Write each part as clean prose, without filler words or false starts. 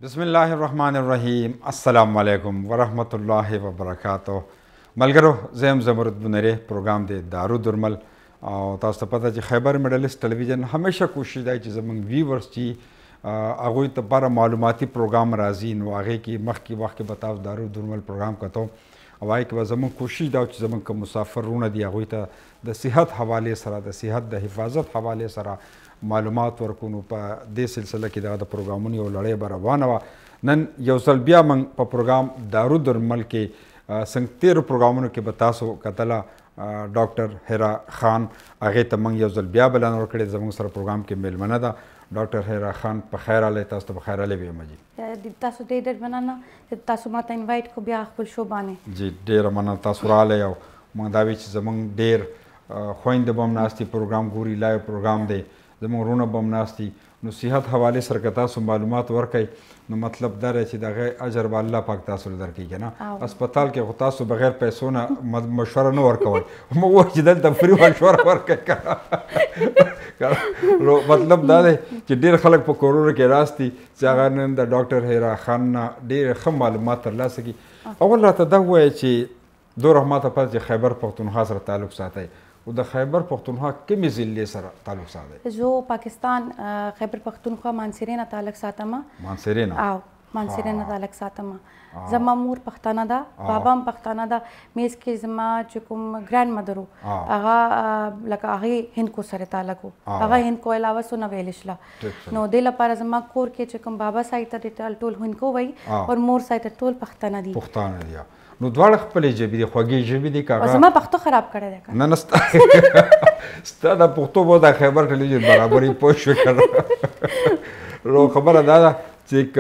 बिस्मिल्लाहिर्रहमानिर्रहीम अस्सलाम वालेकुम वरहमतुल्लाहि वबरकातुहू मलगरो ज़ैम ज़मरुद बुनरे प्रोग्राम दे दारू दुरमल और तास्त पता जी खैबर मेडलिस्ट टेलीविजन हमेशा कोशिश दी कि जमंग व्यूवर्स जी आगोई तबारा मालूमाती प्रोग्राम राजी नो आगे की मख की वाक़ के बताओ दारू दुरमल प्रोग्राम का तो अवाई के बाद जमंग कोशिश दा कि जमंग का मुसाफिर रूना दी आगोई ता द सेहत हवाले सरा द सेहत द हिफाजत हवाले सरा मालूमात वर्कुनु पा दे सिलसिला की दा प्रोग्रामों और लड़े बरवाना वा नन यौसल बिया मंग प प्रोग्राम दारू दुरमल के संग 13 प्रोग्रामों के बतासो कतला डॉक्टर हेरा खान आगे तमंग यौसल बिया बलान और कड़े जमंग सर प्रोग्राम के मेल मना दा डॉक्टर हेरा खान पखैर आले तास्त पखैर आले भी मजी तासु डेडर बनाना तासु माता इनवाइट को बिया खुल शो बाने जी डेर मना तासु आले आओ मंगदावी जमंग डेर खोइंद बम नास्ती प्रोग्राम गोरी लाइव प्रोग्राम दे जमंग रोना बम नास्ती नो सेहत हवाले सरकता सु मालूमात वर्कई नो मतलब दर है दगे अजर अल्लाह पाक तासु दर की ना अस्पताल के खुता सु बगैर पैसों ना मशवरा न वर्कवई वो जिदल तफरी मशवरा वर्क रो मतलब दादे कि डेर खलक प कोरोना के रास्ती चागानन द डॉक्टर हेरा खान ना डेर खम मालूमात तरला सकी अव्वल रात द हुए छि दो रहमत पर खैबर पख्तूनख्वा सर ताल्लुक साथे उधर खैबर पख्तूनख्वा किम ज़िले सर ताल्लुक साथे जो पाकिस्तान खैबर पख्तूनख्वा मानसरेना ताल्लुक साथमा मानसरेना आओ मानसरेना ताल्लुक साथमा जमा मूर पख्ताना दा बाबाम पख्ताना दा मेज के जमा चुकुम ग्रैंड मदरो आगा लका आगे हिंद को सर ताल्लुक आगा हिंद को अलावा सुना वेलिशला नो देला पारा जमा कोर के चुकुम बाबा साइड ता टोल हिंद को वही और मोर साइड टोल पख्ताना दिया नो द्वाड़ खपले जेबी दे खोगी जेबी दे कागा जमा पख्तो खराब करे देखा न नस्ता स्ता पख्तो बोदा खैबर टेलीविजन बराबरी पोश कर रो खबर दादा चेक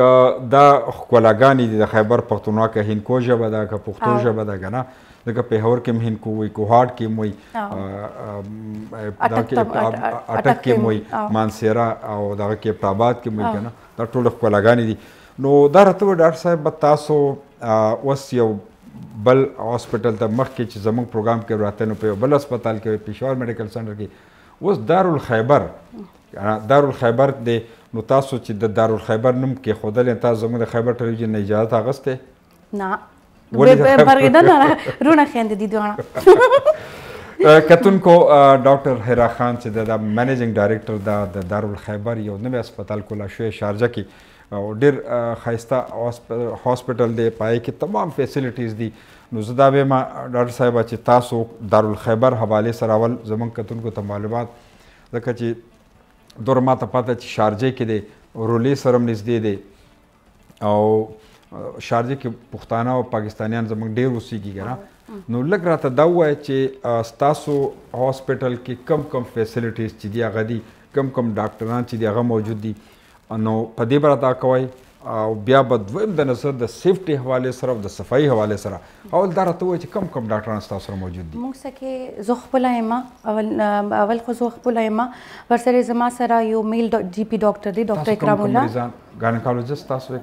दा कोलागानी दे खैबर पख्तूनख्वा के हिन को जबा दा का पख्तो जबा दा गना दगा पेहवर के हिन को वी कोहाट के मोई अटक के मोई मानसेरा और दगा के प्राबाद के मोई गना दा टोल कोलागानी दी नो दा रतो डॉक्टर साहब बतासो वसियो बल हॉस्पिटल तक मख के जमंग प्रोग्राम के रहते न पे बल अस्पताल के पेशवार मेडिकल सेंटर की उस दारुल खैबर दे नुतासो च दारुल खैबर नम के खुदल ता जमंग खैबर टेलीविजन ने इजाजत आगस्ते ना बरगदा ना रोना खेंद दी दोना कतुन को डॉक्टर हेरा खान से दा मैनेजिंग डायरेक्टर दा दारुल खैबर यो नवे अस्पताल को लाशे शारजा की और डेर खाइस्ता हॉस्पिटल दे पाए कि तमाम फैसिलिटीज़ दी नुजदाबे मा डॉक्टर साहब अच्छे तासो दारुल खैबर हवाले सरावल जमंग कतुन को तमालुमात दका ची दौरमा तपाता शारजे के दे रोले सरम निज़दे दे और शारजे के पुख्ताना और पाकिस्तानियान जमंग डेर उसी की गना नो लग रहा था दावा है चे तासो हॉस्पिटल की कम फैसिलिटीज़ ची दिया गदी कम डॉक्टरान ची दिया मौजूद दी नो पदे बरता कवाई बिया बदवम द नजर द सेफ्टी हवाले सर द सफाई हवाले सर अवल दारा तो कम डॉक्टर सर मौजूद दी मुंग सके ज़ुखपुलाइमा अवल को ज़ुखपुलाइमा वर्सरे जमा सरा यो मेल जीपी डॉक्टर दी डॉक्टर इकरामुल्लाह गायनेकोलॉजिस्ट तासो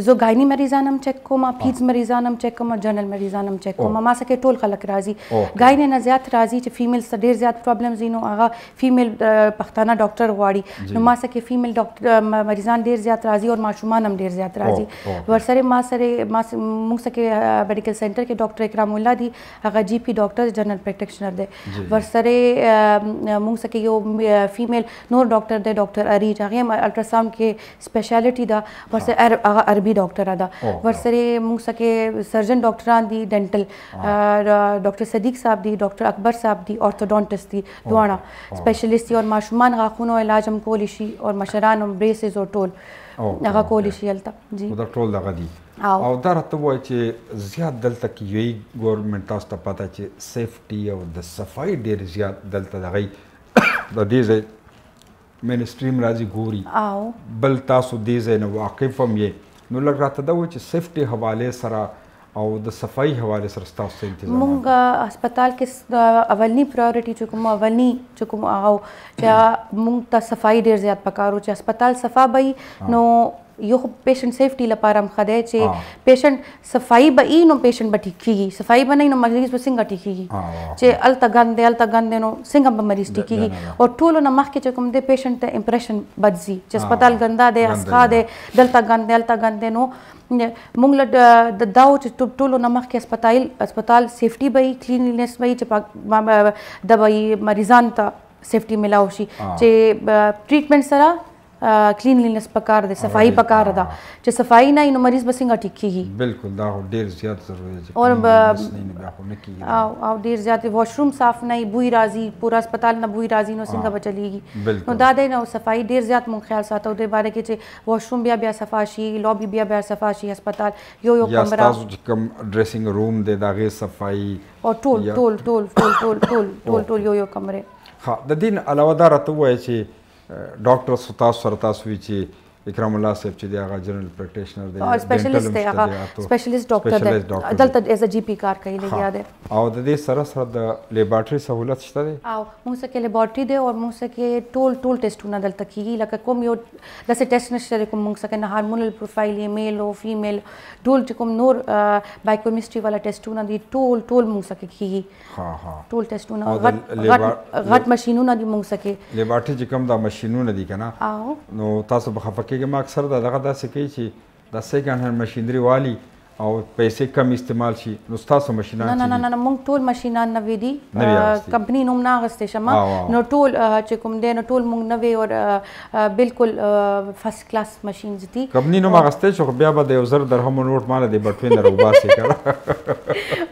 जो गायनी मरीजान हम चेक को मा फीड्स मरीजान हम चेक को मा जनरल मरीजान हम चेक को मा सके टोल खलक राजी गायने न ज्यादा राजी च फीमेल स ढेर ज्यादा प्रॉब्लम्स इनो आगा फीमेल पख्ताना डॉक्टर वाड़ी न मा सके फीमेल डॉक्टर मरीजान ढेर ज्यादा राजी और माशूमान हम ढेर ज्यादा राजी वर्सरे मा मुंग सके मेडिकल सेंटर के डॉक्टर इकरामुल्लाह दी आगा जीपी डॉक्टर जनरल प्रैक्टिशनर दे वर्सरे मुंग सके यो फीमेल नोर डॉक्टर दे डॉक्टर अरीज आगे अल्ट्रासाउंड के स्पेशलिटी दा वर्से अरबी डॉक्टर आदा वर्सरे मुंग सके सर्जन डॉक्टरान दी डेंटल डॉक्टर सदीक साहब दी डॉक्टर अकबर साहब दी ऑर्थोडोंटिस्ट दी दुआना स्पेशलिस्ट दी और माशूमान खाखूनो इलाज हम कोलिशी और मशरान और ब्रेसेस और टोल आगा कोलिशी अलता जी उधर टोल लगा दी और दर तो वो चे ज्यादा दल तक यही गवर्नमेंट तास त पता चे सेफ्टी और द सफाई देर ज्यादा दल तक गई द दीजे मेन स्ट्रीम राजी गोरी आओ बल तासु दीजे न वाकिफ हम ये नो लग रहा था वो चे सेफ्टी हवाले सरा और द सफाई हवाले सर तासु से इंतजाम मुंग अस्पताल के अवलनी प्रायोरिटी चुकुम आओ चा मुंग ता सफाई देर ज्यादा पकारो चा अस्पताल सफा बई नो یو پیشنټ سیفټي لپاره هم ښه دی چې پیشنټ صفایي به وي نو پیشنټ به ټیک کېږي، صفایي به نه وي نو مریض به څنګه ټیک کېږي، چې هلته ګند دی هلته ګند دی نو څنګه به مریض ټیک کېږي. او ټولو نه مخکې چې کوم دی پیشنټ ته امپریشن بد ځي چې هسپتال ګنده دی، اسخا دی، دلته ګند دی هلته ګند دی. نو موږ له دا و چې ټولو نه مخکې هسپتال سیفټي به وي، کلینلینس به وي چې د به مریضانو ته سیفټي ملاو شي، چې ټریټمنټ سره کلینلینس پکار دی، صفائی پکار ده، چې صفائی نه نو مریض به څنګه ټیک کېږي. بالکل دا ډېر زیات ضروري دی او ډېر زیات واشروم صاف نه وي، بوی راځي، پورا هسپتال نه بوی راځي نو څنګه به چلیږي. نو دا دی نو صفائی ډېر زیات مونږ خیال ساتو دې باره کې چې واشروم بیا صفا شي، لابي بیا صفا شي، هسپتال یو کمره یا ستاسو کوم ډریسنګ روم دی د هغې صفائی او ټول یو کمرې. ها د دې نه علاوه دا راته ووایه چې ډاکټر تاسو سره تاسو وي چې اکرام الله صاحب چې دی هغه جنرال پریکټیشنر دی او سپیشلیست دی، هغه سپیشلیست ډاکټر دی، دلته ایز ا جی پی کار کوي لګیا دی. او د دې سره سره د لیبارټري سہولت شته دی او موږ سره کې لیبارټري دی او موږ سره کې ټول ټیسټونه دلته کیږي، لکه کوم یو داسې ټیسټ نشته کوم موږ سره نه هارمونل پروفایل یې میل او فیمیل ټول چې کوم نور بایوکیمستري والا ټیسټونه دي ټول موږ سره کیږي. ټول ټیسټونه غټ ماشینونه دي موږ سره کې. لیبارټري چې کوم دا ماشینونه دي کنه نو تاسو به خفه کېږئ، ما اکثر دغه داسې کوي چې دا سیکنډ هینډ ماشینري والی او پیسې کم استعمال شي نو ستاسو ماشینان نه موږ ټول ماشینان نوي دي، کمپنی نوم نه اخیستی شمه نو ټول چې کوم دی نو ټول موږ نوي او بالکل فرست کلاس ماشینز دي. کمپنی نوم اخیستی شو خو بیا به د 1000 درهم نوټ ماله د بټوې نه راوباسي کړه.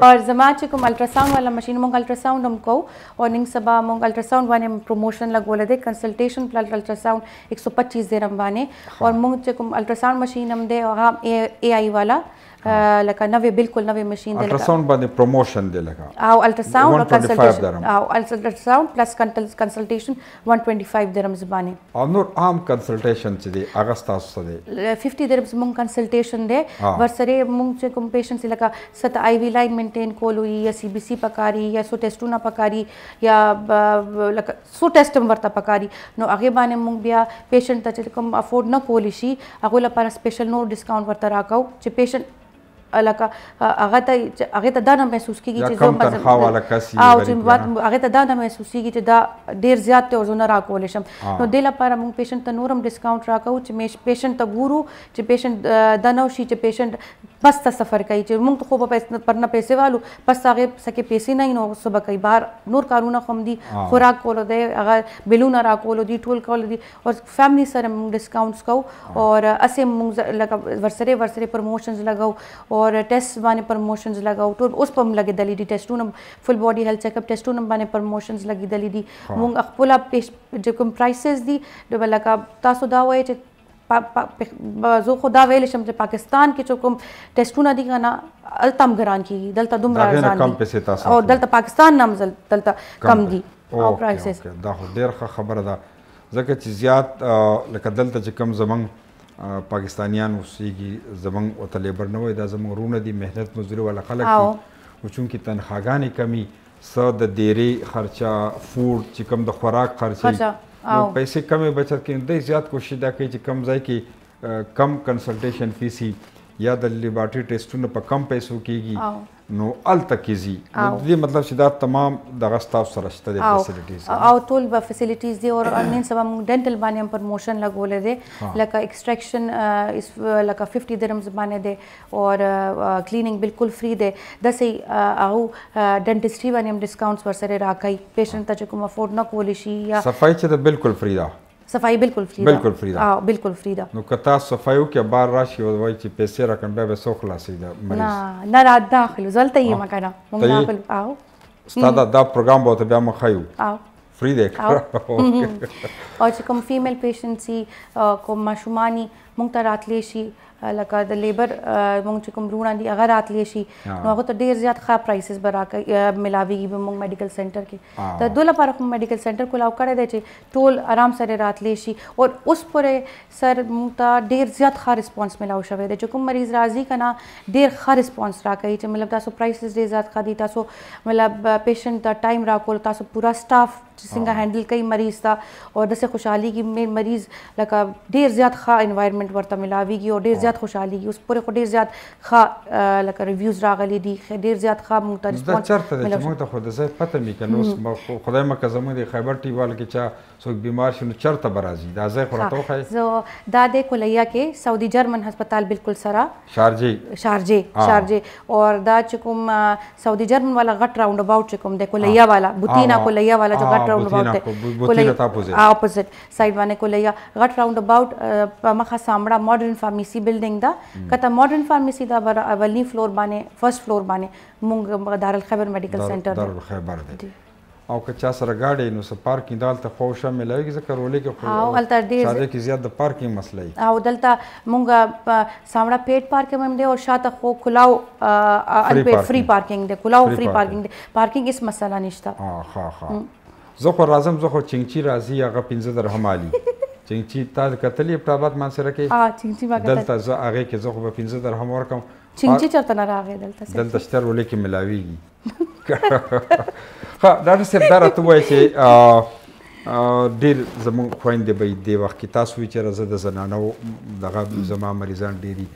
او زما چې کوم الټراساوند والا ماشین موږ الټراساوند هم کوو او نن سبا موږ الټراساوند باندې پروموشن لګولی دی، کنسلټیشن پلس الټراساوند 125 درهم باندې. او موږ چې کوم الټراساوند ماشین هم دی هغه اے آئی والا لکه نوې بالکل نوې ماشین دی، الټراساوند باندې پروموشن دی لکه او الټراساوند او کنسلټیشن او الټراساوند پلس کنسلټیشن 125 درهمز باندې. او نور عام کنسلټیشن چې دی هغه ستاسو څه دی؟ 50 درهمز موږ کنسلټیشن دی، ورسره موږ چې کوم پیشنټس لکه ست آی وی لاین مینټین کول وي یا سی بی سی پکاري یا سو ټیسټونه پکاري یا لکه سو ټیسټ هم ورته پکاري نو هغې باندې موږ بیا پیشنټ ته چې کوم افورډ نه کولی شي هغوی لپاره سپیشل نور ډسکاونټ ورته راکوو چې پیشنټ لکه هغه ته دا نه محسوس کېږي چې هغې ته دا نه محسوس کېږي چې دا ډېر زیات دی او زه نه راکولی شم. نو دې لپاره موږ پیشنټ ته نور هم ډسکاونټ راکوو چې پیشنټ ته ګورو چې پیشنټ دا نه وشي چې پیشنټ بس ته سفر کوي چې موږ ته خو به پر نه پیسې والو بس هغې سکې پیسې نه وي نو څه به کوي، بهر نور کارونه خو هم دي، خوراک کولو دی، هغه بلونه راکولو دي، ټول کولو دي او فیملی سره موږ ډسکاونټس کوو او هسې موږ لکه ورسره پروموشنز لګوو اور ټیسټ باندې پروموشنز لګاو، ټول اوس په لګېدلي دي ټیسټونه، فل باډي هیلث چیک اپ ټیسټونه باندې پروموشنز لګېدلي دي. موږ خپل چې کوم پرایسز دي لکه تاسو دا وایئ چې زه خو دا ویلی شم چې پاکستان کې چې کوم ټیسټونه دي که نه هلته هم ګران کېږي، دلته دومره ارزان دي او دلته پاکستان نه هم دلته کم دي او پرایسز. دا خو ډېره ښه خبره ده ځکه چې زیات لکه دلته چې کوم زموږ پاکستانیان اوسېږي زموږ ورته لیبر نه وایي، دا زموږ وروڼه دي، محنت مزدوري والا خلک دي خو چونکې تنخواګانې کمي، څه د ډېرې خرچه، فوډ چې کوم د خوراک خرچه نو پیسې کمې بچت کوي. دوی زیات کوشش دا کوي چې کم ځای کې کم کنسلټیشن فیس یا د لیبارټري ټیسټونه په کم پیسو کېږي نو هلته کې ځي. نو د دې مطلب چې دا تمام دغه ستاسو سره شته دی فیسیلیټیز او ټول به فیسیلیټیز دي. او نن سبا موږ ډینټل باندې هم پروموشن لګولی دی، لکه ایکسټریکشن لکه 50 درهمز باندې دی او کلینینګ بالکل فری دی. داسې هغه ډینټسټري باندې هم ډسکاونټس ورسره راکوي پیشنټ ته چې کوم افورډ نه کولی شي. یا صفایي چې ده بالکل فری ده، صفائی بالکل فری ده، بالکل فری ده، بالکل فری ده. نو که تاسو صفایي وکړئ بار راشي او وایي چې پیسې راکړم بیا به څو خلاصوي د مریض؟ نه را داخلو زه هلته یم که نه موږ داخلو. ستا دا پروګرام به ورته بیا موږ ښیو فری دی او چې کوم فیمیل پیشنټس وي کوم ماشومان موږ ته راتلی شي لکه د لیبر مونږ چې کوم روڼه دي هغه راتلی شي نو هغه ته ډېر زیات ښه پرایسز به ملاویږي به مونږ میډیکل سینټر کې د دوی لپاره خو میډیکل سینټر کولاو کړی دی چې ټول آرام سره راتلی شي او اوس پورې سر مونږ ته ډېر زیات ښه ریسپانس ملاو شوی دی چې کوم مریض راځي که نه ډېر ښه ریسپانس راکوي چې مطلب تاسو پرایسز ډېر زیات ښه دي تاسو مطلب پیشنټ ته ټایم راکول تاسو پورا سټاف چې څنګه هینډل کوي مریض ته او داسې خوشحالي کې مریض لکه ډېر زیات ښه انوایرمنټ ورته ملاویږي او ډېر زیات خوشحالي اوس پورې خو ډېر زیات ښه لکه ریویوز راغلي دي ډېر زیات ښه مونږ ته دا چېرته دی چې مونږ ته خو د ځای پته مې که نو اوس خدای مکه زموږ د خیبر ټي وال کې چا څوک بیمار شي نو چېرته به راځي دا ځای خو راته وښایي زه دا دی کلیه کې سعودي جرمن هسپتال بالکل سره شارجې اور دا چې کوم سعودي جرمن والا غټ راؤنډ اباؤٹ چې کوم دی کلیه والا بوتینا کلیه والا جو غټ راؤنډ اباؤٹ دی اپوزٹ سائڈ باندې کلیه غټ راؤنډ اباؤٹ په مخه سامړه ماډرن فارمیسي بلډینګ دا کته ماډرن فارمیسي دا اولی فلور باندې فرست فلور باندې مونږ دارالخیبر میډیکل سینټر دارالخیبر دی او که چا سره گاډی نو څه پارکینګ دلته خو شاملوي ځکه رولې کې خو هلته ډېر کې زیات د پارکینګ مسله وي او دلته مونږ سامړه پیټ پارک هم دی او شاته خو کلاو فری پارکینګ دی کلاو فری پارکینګ دی پارکینګ هیڅ مسله نشته ښه زه خو راځم زه خو چنګچي راځي هغه 15 درهم علي چنګچي تا کتلې په ټابات مانسره کې چنګچي ما دلته زه هغه کې زه خو به 15 درهم ورکم چنګچي چرته نه راغی دلته شته رولې کې ملاویږي ها ډاکټر صاحب دا راته وایي چې ډېر زموږ خویندې به دې وخت کې تاسو وایي چې زه د زنانو دغه زما مریضان ډېري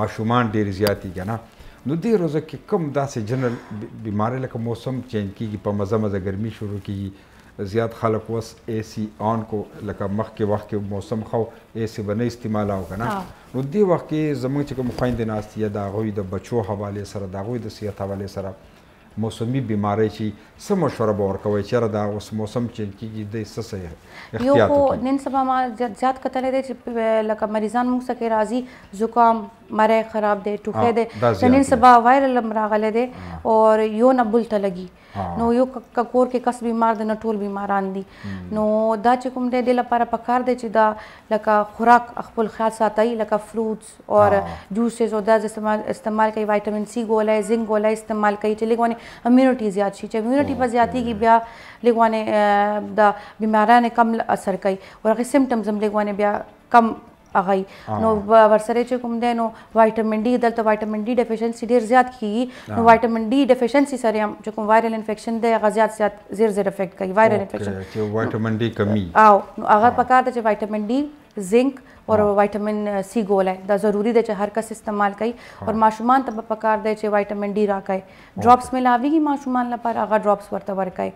ماشومان ډېر زیات دي که نه نو دې روزه کې کوم داسې جنرال بیمارۍ لکه موسم چینج کېږي په مزه مزه ګرمي شروع کېږي زیات خلک اوس اے سی آن کو لکه مخکې وخت کې موسم خو اے سی به نه استعمالاو که نه نو دې وخت کې زموږ چې کوم خویندې ناستې یا د هغوی د بچو حوالې سره د هغوی د صحت حوالې سره موسمي بیماری شي څه مشوره به ورکوئ چېرې دا اوس موسم چینج کېږي دی څه یو خو نن سبا ما زیات کتلی دی چې لکه مریضان موږ څخه راځي زکام مری خراب دی ټوخی دی د نن سبا وایرل هم راغلی دی اور یو نه بل ته لګي نو یو کور کې کس بیمار دی نه ټول بیماران دي نو دا چې کوم دی دې لپاره پکار دی چې دا لکه خوراک خپل خیال ساتئ لکه فروټس اور جوسز او دا استعمال کوي وایټامین سی ګولۍ زنک ګولۍ استعمال کوي چې لږ امیونټي زیات شي چې امیونټي په زیاتېږي بیا لږ د بیمارانو کم اثر کوي او هغې سمټمز هم لږ بیا کم هغه نو ورسره چې کوم دی نو وایټامین ډي دلته وایټامین ډي ډیفیشنسي ډېر زیات کېږي نو وایټامین ډي ډیفیشنسي سره هم چې کوم وایرل انفیکشن دی هغه زیات زیر افیکټ کوي وایرل انفیکشن چې وایټامین ډي کمی او نو هغه پکار دی چې وایټامین ډي زنک اور وایټامین سی ګولۍ دا ضروری دی چې هر کس استعمال کوي اور ماشومان ته به پکار دی چې وایټامین ډي راکوي ډراپس ملاویږي ماشومان لپاره هغه ډراپس ورته ورکوي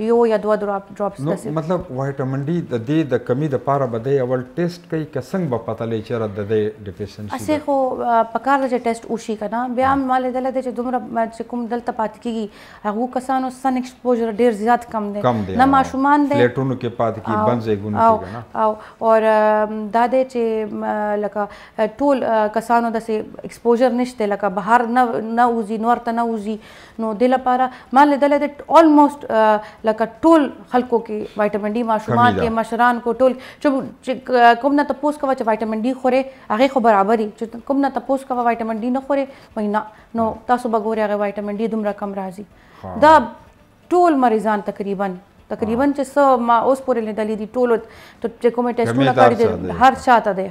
یو یا دوه ډراپس مطلب وایټامین ډي د دې د کمی دپاره به دی اول ټیسټ کوي که څنګه به پته لګي چېرې د دې ډیفیشنسي اسې خو پکار دی چې ټیسټ وشي که نه بیا هم ما لیدلی دی چې دومره چې کوم دلته پاتې کېږي هغو کسانو سن ایکسپوژر ډېر زیات کم دی نه ماشومان دی پلیټونو کې پاتې کېږي بند ځایګونو کې او اور دا دی چې لکه ټول کسانو داسې ایکسپوژر نشته لکه بهر نه وځي نور ته نه وځي نو دې لپاره ما لیدلی دی آلموسټ لکه ټول خلکو کې وایټامین ډي ماشومان کې مشران کو ټول چې کوم نه تپوس کوه چې وایټامین ډي خورې هغې خو برابر چې کوم نه تپوس کوه وایټامین ډي نه خورې وایي نه نو تاسو به ګورئ هغې وایټامین ډي دومره کم راځي دا ټول مریضان تقریبا چې څه ما اوس پورې لیدلي دي ټولو چې کومې ټیسټونه کړي دي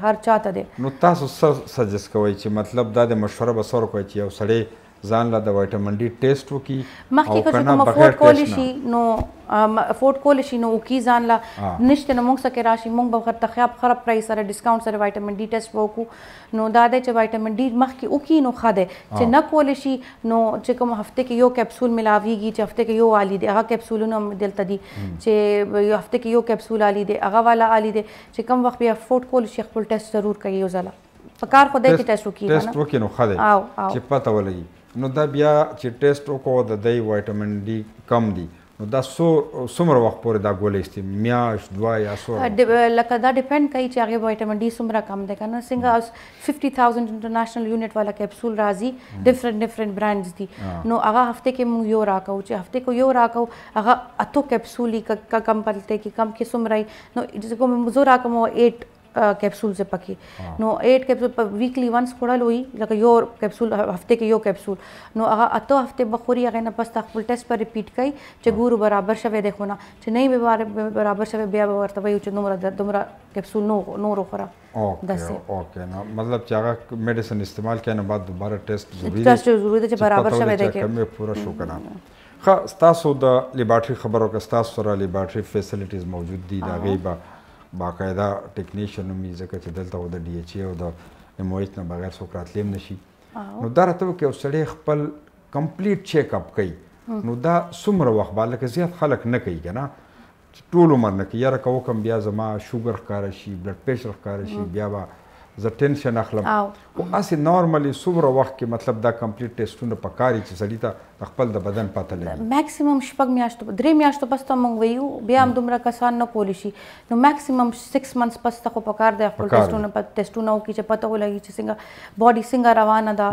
هر چاته دی نو تاسو څه سجست کوئ چې مطلب دا د مشوره به څه ورکوئ چې یو سړی ځان له د وایټامین ډي ټیسټ وکړي مخکې که چې کوم افورډ کولی شي نو افورډ کولی شي نو وکړي ځان له نشته نو موږ څخه راشي موږ به ورته ښه پرایس سره ډسکاونټ سره وایټامین ډي ټیسټ به وکړو نو دا دی چې وایټامین ډي مخکې وکړي نو ښه دی چې نه کولی شي نو چې کوم هفته کې یو کیپسول ملاویږي چې هفته کې یو عالي دی هغه کیپسولونه هم دلته دي چې یو هفته کې یو کیپسول عالي دی هغه والا عالي دی چې کوم وخت بیا افورډ کولی شي خپل ټیسټ ضرور کوي یو ځله پکار خو دی چې ټیسټ وکړي نو ښه دی چې پته ولګي نو دا بیا چې ټیسټ وکړو د دی وایټامین ډي کم دی نو دا څومره وخت پورې دا ګولۍ استعمال میاشت دوه یا لکه دا ډیپینډ کوي چې هغې وایټامین ډي څومره کم دی که نه څنګه 50,000 انټرنیشنل یونټ والا کیپسول راځي ډفرنٹ برانډز دي نو هغه هفته کې موږ یو راکوو چې هفته کې یو راکوو هغه اتو کیپسول کم پلته کې کم کې څومره نو چې کوم زه راکوم 8 कैप्सूल से पकी नो 8 कैप्सूल पर वीकली वंस खोड़ल हुई लगा यो कैप्सूल हफ्ते के यो कैप्सूल नो अगा अतो हफ्ते बखोरी अगे न पस तक टेस्ट पर रिपीट कई चे गुरु बराबर शवे देखो ना चे नहीं बराबर शवे बिया वर्त वही चे तुमरा कैप्सूल नो रोखरा ओके ना मतलब चागा मेडिसिन इस्तेमाल करने बाद दोबारा टेस्ट जरूरी है बराबर शवे देखे कम पूरा शो करना खा स्तासो द लेबॉरेटरी खबरों का स्तास सरा लेबॉरेटरी फैसिलिटीज मौजूद दी दा गई बाकायदा टेक्नीशियन मी जगह च दलता हो द डीएचए او د एमओएच نه बगैर सो کراتلیم نشي نو دا راته کې اوسړي خپل کمپلیټ چیک اپ کوي نو دا څومره وخت باندې کې زیات خلک نه کوي کنه ټول عمر نه کوي یاره کو کم بیا زما شوګر ښکار شي بلډ پریشر ښکار شي بیا با زه ټینشن اخلم او اسی نارملی څومره وخت کې مطلب دا کمپلیټ ټیسټونه پکاري چې سړی ته خپل د بدن پته لګي میکسیمم شپږ میاشتو 3 میاشتو پس ته مونږ ویو بیا هم دومره کسان نه کولی شي نو میکسیمم 6 منثس پس ته خو پکار دی خپل ټیسټونه وکړي چې پته ولګي چې څنګه باډي څنګه روانه ده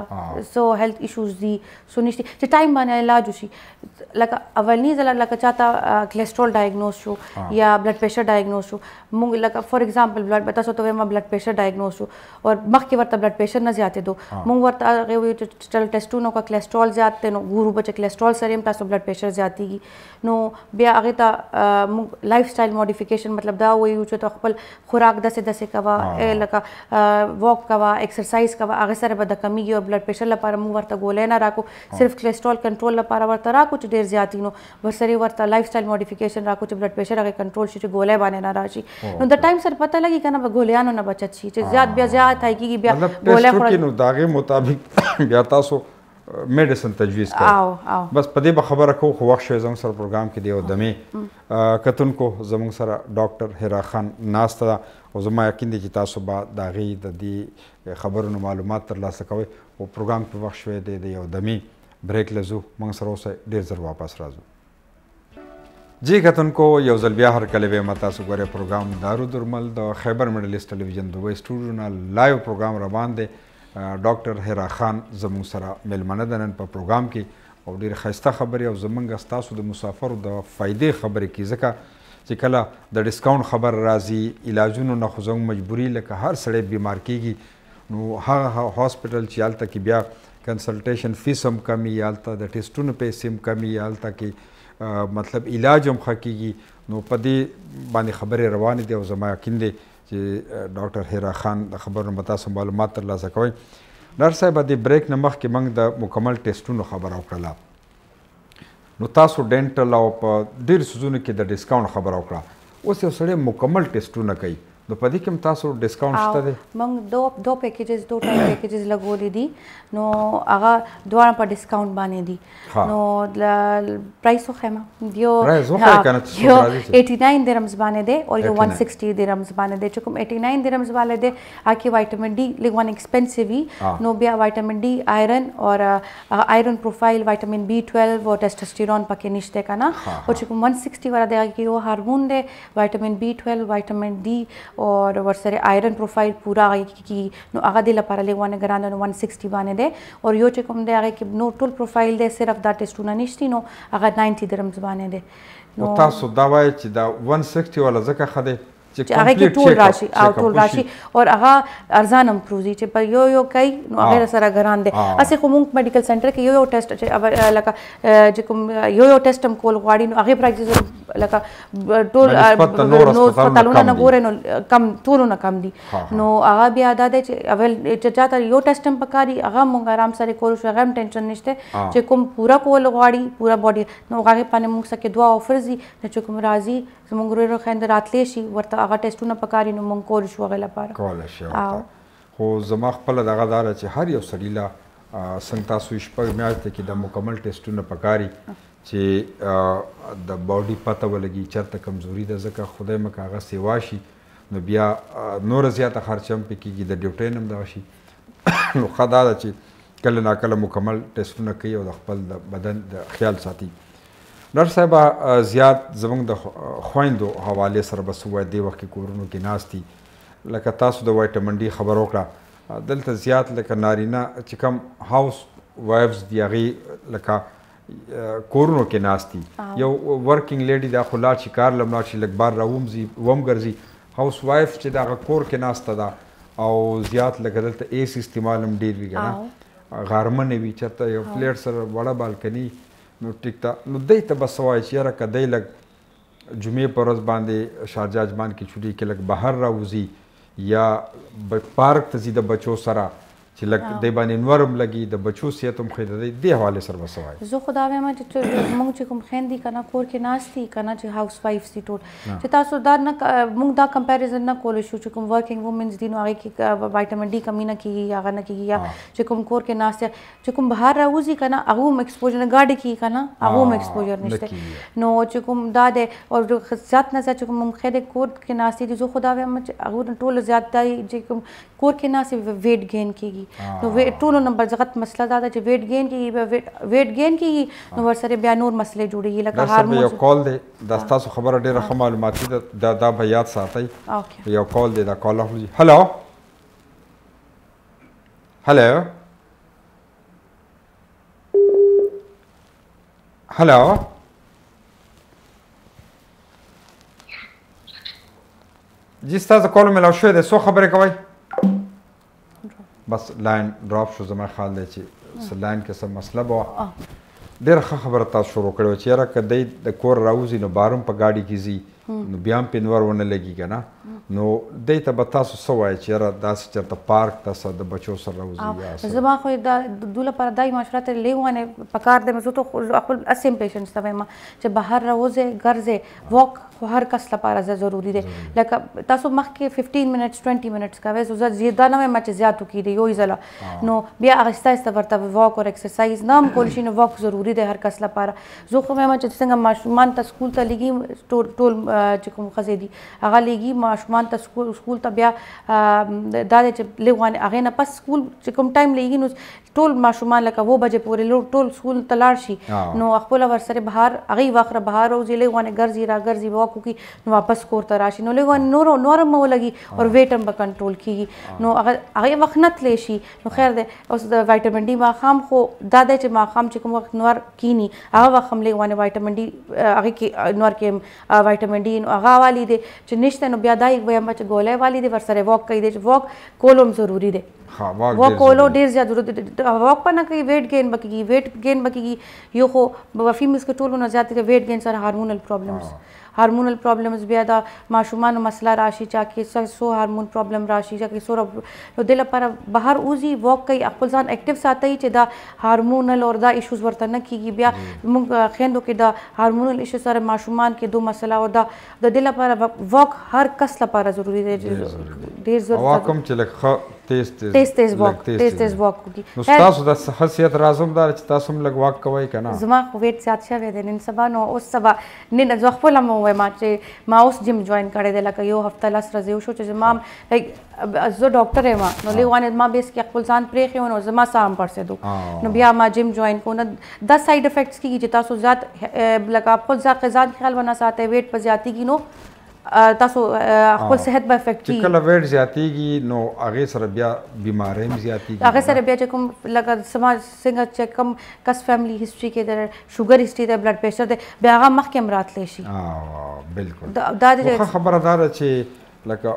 سو هیلث ایشوز دي سو نشته چې ټایم باندې علاج وشي لکه اولنی ځل لکه چاته کولیسټرول ډایګنوز شو یا بلډ پریشر ډایګنوز شو مونږ لکه فار ایگزامپل بلډ بتا سو ته ما بلډ پریشر ډایګنوز شو और मखके वर्ता ब्लड प्रेशर न ज्यादा दो मूंग वर्ता चल टेस्टों का कोलेस्ट्रॉल ज्यादा नो गुरु बचे कोलेस्ट्रॉल सरेम तासो ब्लड प्रेशर ज्यादा की नो बिया आगे ता लाइफस्टाइल मॉडिफिकेशन मतलब दा वही उच तो खपल खुराक दसे कवा ए लका वॉक कवा एक्सरसाइज कवा आगे सरे बद कमी और ब्लड प्रेशर लपारा मूंग वर्ता गोले ना राको सिर्फ कोलेस्ट्रॉल कंट्रोल लपारा वर्ता राको च देर ज्यादा नो वर्सरी वर्ता लाइफस्टाइल मॉडिफिकेशन राको च ब्लड प्रेशर आगे कंट्रोल शी गोले बाने ना राशि नो द टाइम सर पता लगी kana गोलियानो ना बचत छी ज्यादा बिया ज्यादा था कि बिया गोले खोल नो दागे मुताबिक बिया तासो मेडिसिन तजवीज़ कर बस पदे बखबर को वक्त जम सर प्रोग्राम के दियो दमे कतन को जम सर डॉक्टर हिरा खान नास्ता और जमा यकीन दी तासो बा दागी दी खबर मालूमात तर ला सकोए वो प्रोग्राम के वक्त शवे दे दियो दमे ब्रेक लजू मंग सरों से देर जर वापस राजू जी कतन को यौजल बिया हर कलेवे मता सुगरे प्रोग्राम दारुदुरमल द Khyber middle television Dubai studio ना लाइव प्रोग्राम रवान दे डॉक्टर हिरा खान जमूं सरा मेलमने दनन पर प्रोग्राम की और ډېر ښایسته خبرې او زمونږ ستاسو د مسافرو د فایدې خبرې کې ځکه چې کله د ډسکاونټ خبر راځي علاجونو نه خو زموږ مجبوري لکه هر سړی بیمار کېږي نو هغه هاسپټل چې هلته کې بیا کنسلټیشن فیس هم کمي هلته د ټیسټونو پیسې هم کمي هلته کې مطلب علاج هم ښه کېږي نو په دې باندې خبرې روانې دي او زما یقین دی چې ډاکټر هیرا خان د خبرونو به تاسو معلومات ترلاسه کوئ ډاکټر صاحب د بریک نه مخکې موږ د مکمل ټیسټونو خبره وکړله نو تاسو ډینټل او په ډېرو څیزونو کې د ډسکاونټ خبره وکړه اوس یو سړی مکمل ټیسټونه کوي نو په دې کې هم تاسو ډسکاونټ شته دی موږ دو پیکیجز دو ټایم پیکیجز لګولي دي نو هغه دواړه په ډسکاونټ باندې دي نو پرایس خو خمه دیو 89 درهمز باندې دی او یو 160 درهمز باندې دی چې کوم 89 درهمز باندې دی اکی وایټامین ډي لګوان ایکسپنسیو نو بیا وایټامین ډي آیرن اور آیرن پروفایل وایټامین B12 او ټیسټوسټيرون پکې نشته کنه او چې کوم 160 والا دی کې یو هارمون دی وایټامین B12 وایټامین ډي और ورسره آیرن پروفایل پورا کی نو هغه د لپاره لګوانه ګران نو 160 باندې ده او یو چې کوم دی هغه کې نو ټول پروفایل ده صرف دا ټیسټونه نشتی نو هغه 90 درهمز باندې ده نو تاسو دا وایي چې دا 160 ولا ځکه خده چې هغه ټول راشي او ټول راشي او هغه ارزان هم پروزي چې په یو کوي نو هغه سره ګران دي اسې خو موږ میډیکل سنټر کې یو ټیسټ چې لکه چې کوم یو ټیسټ هم کول غواړي نو هغه پرایز لکه ټول نو هسپتالونه نه ګوري نو کم ټول نه کم دي نو هغه بیا دا چې اول چې چاته یو ټیسټ هم پکاري هغه موږ آرام سره کول شو هغه ټینشن نشته چې کوم پورا کول غواړي پورا باډي نو هغه باندې موږ سکه دوا افر دي چې کوم راضي زموږ ورو خند راتلې شي ورته هغه ټیسټونه پکاري نو مونږ کول شو غل لپاره کول شي خو زما خپل دغه دار چې هر یو سړی لا څنګه تاسو شپږ میاشتې کې د مکمل ټیسټونه پکاري چې د باډي پته ولګي چرته کمزوري ده ځکه خدای مکه هغه سیوا شي نو بیا نور زیاته خرچ هم پکېږي د ډیوټین هم دغه شي نو ښه دا ده چې کله ناکله مکمل ټیسټونه کوي او د خپل د بدن د خیال ساتي ډاکټر صاحب زیات زموږ د خویندو حواله سره بس وای دی وخت کې کورونو کې ناشتي لکه تاسو د وایټامین ډي خبر وکړه دلته زیات لکه نارینه چې کم هاوس وایفز دی هغه لکه کورونو کې ناشتي یو ورکینګ لیډي دا خلا چې کار لملا چې لګبار راومزي وم ګرځي هاوس وایف چې دغه کور کې ناسته ده او زیات لکه دلته ایس استعمال هم ډېر وي که نه غرمه نه وي چېرته یو فلیټ سره وړه بالکني نو ټیک ده نو دی ته به څه وایي چې یاره که دی لږ جمعې په ورځ باندې شارجه اجمان کې چوري کې لږ بهر راوځي یا پارک ته ځي د بچو سره چې لږ دی باندې نور هم لګي د بچو صحت هم ښه د دې حوالې سره به څه وایي زه خو دا وایم چې موږ چې کوم خویندې که نه کور کې ناست دي که نه چې هاوس وایفس دي ټول چې تاسو دا نه موږ دا کمپیریزن نه کولی شو چې کوم ورکینګ وومنز دي نو هغې کې وایټامن ډي کمی نه کېږي یا هغه نه کېږي یا چې کوم کور کې ناست دی چې کوم بهر راوځي که نه هغه هم ایکسپوژر نه ګاډي کېږي که نه هغه هم ایکسپوژر نشته نو چې کوم دا دی او زیات نه زیات چې کوم خیر کور کې ناست دي زه خو دا وایم چې هغه ټولو زیات دا چې کوم کور کې ناست ویټ گین کېږي نو ټولو نمبر زغت مسله دا ده چې ویټ ګین کېږي نو ورسره بیا نور مسلې جوړېږي لکه هارمونز یو کال دی دا ستاسو خبره ډېره ښه معلوماتي ده دا به یاد ساتئ یو کال دی دا کال اخلو هلو جی ستاسو کال ملاو شوی دی څو خبرې کوئ بس لاین ډراپ شو زما خیال دی چې لاین کې څه مسله به وه ډېره ښه خبره تاسو شروع کړې وه چې یاره که دی د کور راوځي نو بار هم په ګاډي کې ځي نو بیا هم پې نور ونه لګي که نه نو دی ته به تاسو څه وایي چې یاره داسې چېرته پارک ته د بچو سره راوځي زما خو دو لپاره دا مشورت لیوانې پکار دی زه تو خپل اسیم پیشنټس ته وایم چې بهر راوځئ ګرځئ واک خو هر کس لپاره ضروري دی لکه تاسو مخکې 15 منټس 20 منټس کوئ زه دا نه وایم چې زیات وکړي یو ځله نو بیا آهسته آهسته ورته واک او ایکسرسایز نه هم کولی شي نو واک ضروري دی هر کس لپاره زه خو وایم چې څنګه ماشومان ته سکول ته لېږي ټول چې کوم ښځې دي هغه لېږي ماشومان ته سکول ته بیا دا دی چې لږ هغې نه پس سکول چې کوم ټایم لېږي نو ټول ماشومان لکه 9 بجې پورې ټول سکول ته لاړ شي نو خپله ورسره بهر هغې وخت بهر وځي لږ ګرځي راګرځي واک وکړي نو واپس کور ته راشي نو لږ نور هم ولګي او ویټ هم به کنټرول کېږي نو هغې وخت نه تلی شي نو خیر دی اوس د وایټامن ډي ماښام خو دا دی چې ماښام چې کوم وخت نور کینی هغه وخت هم لږ وایټامن ډي هغې کې نور کې وایټامن ډي نو هغه والی دی چې نشته نو بیا دا وایم چې ګولی والی دی ورسره واک کوي دی چې واک کول هم ضروري دی واک کولو ډېر زیات ضروري دی واک په نه کوي ویټ گین به کېږي یو خو فیمیلز کې ټولو نه زیات ویټ گین سره هارمونل پرابلمز بیا دا ماشومانو مسله راشي چا کې سو هارمون پرابلم راشي چا کې سو نو د لپاره بهر وځي واک کوي خپل ځان اکټیو ساتي چې دا هارمونل او دا ایشوز ورته نه کېږي بیا موږ خویندو کې دا هارمونل ایشو سره ماشومان کې دو مسله او دا د دې لپاره واک هر کس لپاره ضروري دی ډېر ضروري واک هم چې لږ تیز واک وکړي نو ستاسو د حیثیت راز هم دا چې تاسو هم لږ واک کوئ که نه زما خو ویټ زیات شوی دی نن سبا نو اوس سبا نن زه خپله هم ووایم چې ما اوس جم جوین کړی دی لکه یو هفته 10 ورځې وشو چې زما لایک زه ډاکټر یم نو لیوانې ما بیس کې خپل ځان پرېښی و نو زما ساه هم پړسېدو نو بیا ما جم جوین کړو نو دا سایډ افیکټس کېږي چې تاسو زیات لکه خپل ځان خیال ونه ساتئ ویټ په زیاتېږي نو تاسو خپل صحت به افیکټ کېږي چې کله ویټ زیاتېږي نو هغې سره بیا بیمارۍ هم زیاتېږي هغې سره بیا چې کوم لکه څنګه چې کوم کس فیملی هسټري کې د شوګر هسټري دی بلډ پریشر دی بیا هغه مخکې هم راتلی شي بلکل ښه خبره دا ده چې لکه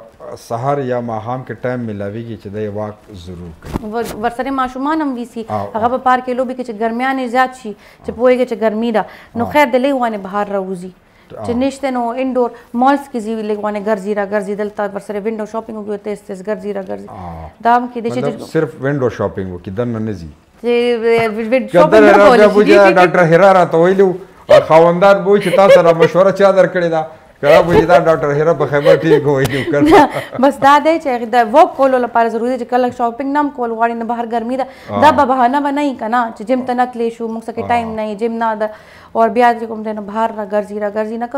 سهار یا ماښام کې ټایم ملاویږي چې دی واک ضرور کوي ورسره ماشومان هم ویسي هغه په پارک کې لوبې کې چې ګرمیان زیات شي چې پوهېږي چې ګرمي ده نو خیر د لږ وانې بهر راوځي چې نشته نو انډور مالز کې ځي لږ وانې ګرځي راګرځي دلته ورسره وینډو شاپینګ وکړي تیز ګرځي راګرځي دا هم کېدای شي چې صرف وینډو شاپینګ وکړي دننه نه ځي چې شاپینګ نه کولی شي ډاکټر هیرا راته ویلي خاوندار به وایي چې تا سره مشوره چا درکړې ده کله به دا ډاکټر هیرا په خبر ټیک وایي بس دا دی چې دا واک کولو لپاره ضروري دی چې کله شاپینګ نه هم کول غواړي نه بهر ګرمي ده دا به بهانه به نه وي که نه چې جم ته نه تلی شو موږ څخه ټایم نه جم نه ده او بیا چې کوم دی نو بهر راګرځي نه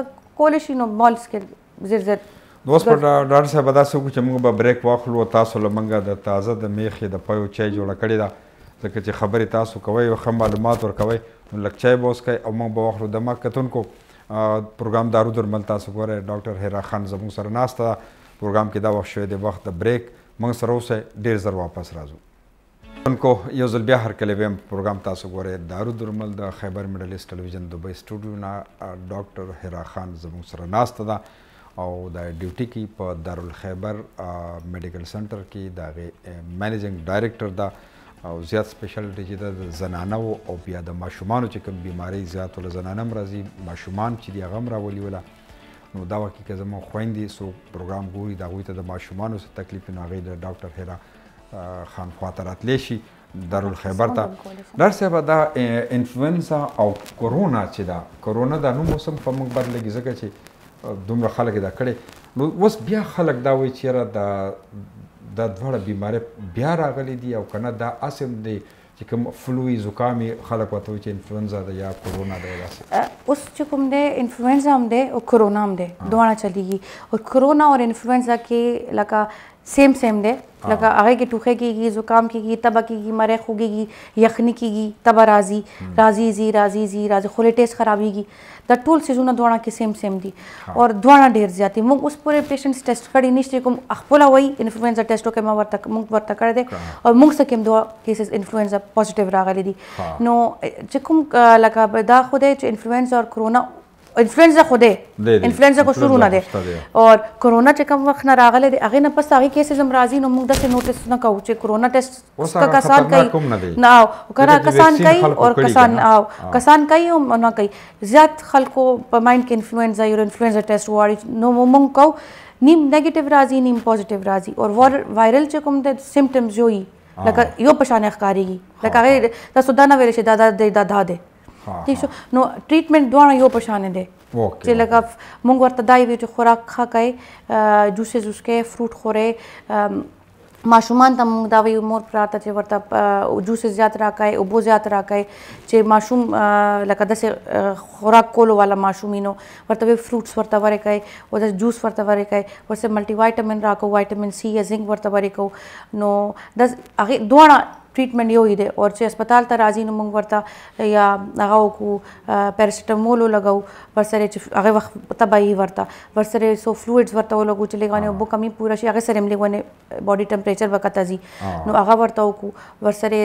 کولی شي نو مالز کې زر نو اوس په ډاکټر صاحب داسې وکړو چې موږ به بریک واخلو تاسو له موږ د تازه د میخې د پیو چای جوړه کړې ده ځکه چې خبرې تاسو کوئ او ښه معلومات ورکوئ نو لږ چای به وڅښئ او موږ به واخلو د ما کتونکو پروګرام دارو درمل تاسو ګورئ ډاکټر هیرا خان زموږ سره ناسته ده پروګرام کې دا وخت شوی دی وخت د بریک موږ سره اوسئ ډېر زر واپس راځو کو یو ځل بیا هرکلی ویم پروګرام تاسو ګورئ دارو درمل د خیبر میډل ایسټ ټلویزیون دبۍ سټوډیو نه ډاکټر هیرا خان زموږ سره ناسته ده او د ډیوټي کې په دارالخیبر میډیکل سنټر کې د مینیجنګ ډایریکټر دا او زیات سپیشلټي چې د زنانه او بیا د ماشومانو چې کوم بیماری زیات ول زنانه راځي ماشومان چې دی غم راولي ولا نو دا وکی که زمو خويندې سو پروګرام ګوري دا غوي ته د ماشومانو څخه تکلیف نه غي د ډاکټر هیرا خان خاطرات لشي دارالخیبر ته ډاکټر صاحب دا انفلوئنزا او کورونا چې دا کورونا د نو موسم په موږ باندې لګي ځکه چې دومره خلک دا کړي نو اوس بیا خلک دا وایي چې را دا دواړه بیماری بیا راغلي دي او کنه دا اسم دی چې کوم فلوی زکامي خلک وته چې انفلوئنزا ده یا کورونا ده داسې اوس چې کوم دی انفلوئنزا هم دی او کورونا هم دی دواړه چلیږي او کورونا او انفلوئنزا کې لکه سیم دی لکه هغه کې ټوخه کېږي زکام کېږي تبه کېږي مری خوږیږي یخني کېږي تبه راځي خولې ټیسټ خرابېږي دا ټول سیزونه دواړه کې سیم دي او دواړه ډېر زیات دي موږ اوس پورې پیشنټس ټیسټ کړي نشته کوم خپل وایي انفلوئنزا ټیسټ وکړه موږ ورته کړی دی او موږ سره کوم دوه کیسز انفلوئنزا پوزټیو راغلي دي نو چې کوم لکه دا خو دی چې انفلوئنزا او کورونا انفلوئنزا خو دی انفلوئنزا کو شروع نه دی او کورونا چې کوم وخت نه راغلی دی هغې نه پس هغې کیسز هم راځي نو موږ داسې نوټس نه کوو چې کورونا ټیسټ کسان کوي نه او کنه کسان کوي او کسان کوي او نه کوي زیات خلکو په مایند کې انفلوئنزا یو انفلوئنزا ټیسټ غواړي نو موږ کوو نیم نیگیټیو راځي نیم پوزټیو راځي او وایرل چې کوم د سمپټمز جوړي لکه یو په شان ښکارېږي لکه هغې تاسو دا نه ویلی چې دا دی ٹھیک شو نو ټریټمنټ دواړه یو په شان دي چې لکه موږ ورته دا ویو چې خوراک ښه کوئ جوسز وڅښئ فروټ خورئ ماشومان ته موږ دا ویو مور پلار ته چې ورته جوسز زیات راکوئ اوبه زیات راکوئ چې ماشوم لکه داسې خوراک کولو والا ماشوم وي نو ورته ویو فروټس ورته ورکوئ او داسې جوس ورته ورکوئ ورسره ملټي وایټامین راکو وایټامین سی یا زنک ورته ورکو نو هغې دواړه ټریټمنټ یو دی او چې هسپتال ته راځي نو موږ ورته یا هغه وکړو پیراسټامول ولګو ورسره چې هغې وخت تبه یې ورته ورسره څو فلویډز ورته ولګو چې لږ اوبه کمي پوره شي هغې سره هم لږ باډي ټمپریچر به کته ځي نو هغه ورته وکړو ورسره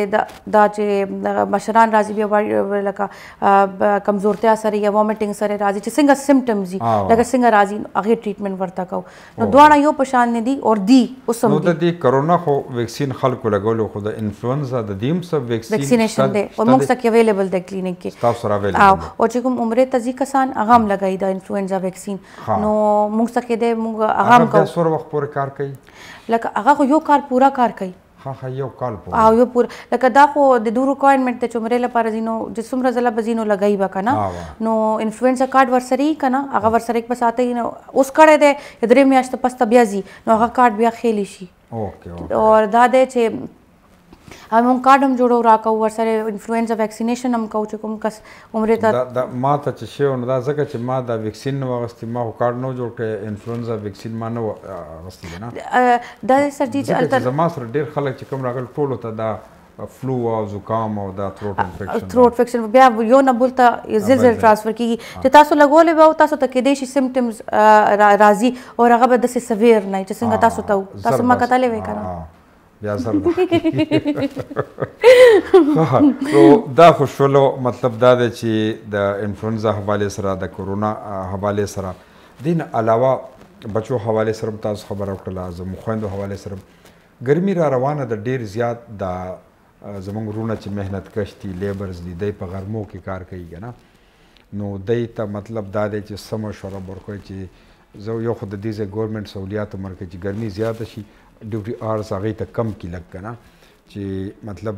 دا چې مشران راځي بیا لکه کمزورتیا سره یا وامټینګ سره راځي چې څنګه سمپټمز دي لکه څنګه راځي هغې ټریټمنټ ورته کوو نو دواړه یو په شان دي او دي اوس هم نو د دې کرونا خو ویکسین خلکو لګولو خو د انفلوئنزا د دیم سب ویکسینیشن دی او موږ سره اویلیبل دی کلینیک کې تاسو سره اویلیبل او چې کوم عمرې ته ځي کسان هغه هم لګوي د انفلوئنزا ویکسین نو موږ سره دی موږ هغه هم کوو څومره وخت پورې کار کوي لکه هغه خو یو کال پورا کار کوي یو کال پورې او یو پورا لکه دا خو د دوه ریکوایرمنټ ته چې عمرې لپاره ځینو چې څومره ځله به ځینو لګوي به که نه نو انفلوئنزا کارډ ورسره یي که نه هغه ورسره یې په ساته یي نو اوس کړی دی درې میاشتې پس ته بیا ځي نو هغه کارډ بیا خیلی شي او دا دی چې موږ کارډ هم جوړو راکوو ورسره انفلوئنزا ویکسینیشن هم کوو چې کوم کس عمرې ته ما ته چې شی نو دا ځکه چې ما دا ویکسین نه واغستې ما خو کارډ نه جوړ کړی انفلوئنزا ویکسین ما نه اغوستی دی نه دا سر جي چې زما سره ډېر خلک چې کوم راغلي ټولو ته دا فلو او زکام او دا تھروټ انفیکشن بیا یو نه بل ته زلزل ټرانسفر کیږي چې تاسو لګولې به تاسو ته کېدای شي سمپټمز راځي او هغه به داسې سویر نه چې څنګه تاسو ما کتلې وی کنه بیا سر دا خو شولو مطلب دا دی چې د انفلوئنزا حوالې سره د کورونا حوالې سره دین علاوه بچو حوالې سره تاسو خبره وکړله زموږ خویندو حوالې سره ګرمي را روانه د ډېر زیات د زموږ وروڼه چې محنت کش دي لیبرز دي دی په غرمو کې کار کوي که نه نو دی ته مطلب دا دی چې څه مشوره به ورکوئ چې زه یو خو د دې ځای ګورنمنټ سہولیات هم ورکوي چې ګرمي زیاته شي ډیوټي آورز هغې ته کم کړي لږ که نه چې مطلب